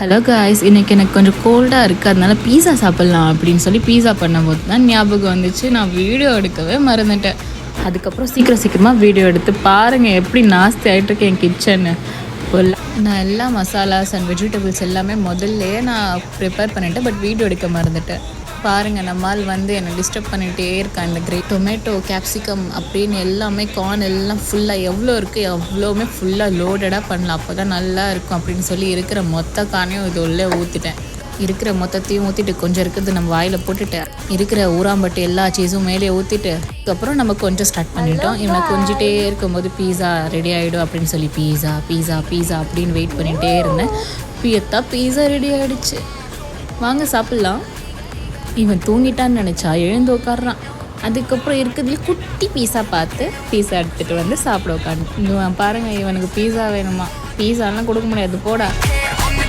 Hello guys, இன்றைக்கி எனக்கு கொஞ்சம் கோல்டாக இருக்குது, அதனால பீஸா சாப்பிட்லாம் அப்படின்னு சொல்லி பீஸா பண்ணும்போது தான் ஞாபகம் வந்துச்சு. நான் வீடியோ எடுக்கவே மறந்துட்டேன். அதுக்கப்புறம் சீக்கிரமாக வீடியோ எடுத்து பாருங்கள் எப்படி நாஸ்தி ஆகிட்டுருக்கு என் கிச்சனு. நான் எல்லா மசாலாஸ் அண்ட் வெஜிடபிள்ஸ் எல்லாமே முதல்லையே நான் ப்ரிப்பேர் பண்ணிவிட்டேன். பட் வீடியோ எடுக்க மறந்துட்டேன். பாருங்கள், நம்மால் என்னை டிஸ்டர்ப் பண்ணிகிட்டே இருக்கேன். இந்த டொமேட்டோ, கேப்சிகம் அப்படின்னு எல்லாமே கார்ன் எல்லாம் ஃபுல்லாக எவ்வளோ இருக்குது எவ்வளோவுமே ஃபுல்லாக லோடடாக பண்ணலாம், அப்போ தான் நல்லா இருக்கும் அப்படின்னு சொல்லி இருக்கிற மொத்த கார்னையும் இது உள்ளே ஊற்றிட்டேன். இருக்கிற மொத்தத்தையும் ஊற்றிட்டு கொஞ்சம் இருக்கிறது நம்ம வாயில் போட்டுட்டு இருக்கிற ஊராம்பட்டு எல்லா சீஸும் மேலே ஊற்றிட்டு அதுக்கப்புறம் நம்ம கொஞ்சம் ஸ்டார்ட் பண்ணிட்டோம். இவனை கொஞ்சிட்டே இருக்கும்போது பீஸா ரெடி ஆகிடும் அப்படின்னு சொல்லி பீஸா பீஸா பீஸா அப்படின்னு வெயிட் பண்ணிகிட்டே இருந்தேன். பீஸா ரெடி ஆகிடுச்சு. வாங்க சாப்பிட்லாம். இவன் தூங்கிட்டான்னு நினச்சா எழுந்து உட்காடுறான். அதுக்கப்புறம் இருக்கிறதுல குட்டி பீஸா பார்த்து பீஸா எடுத்துகிட்டு வந்து சாப்பிட உட்காந்து. இவன் பாருங்கள், இவனுக்கு பீஸா வேணுமா? பீஸாலாம் கொடுக்க முடியாது, போடா.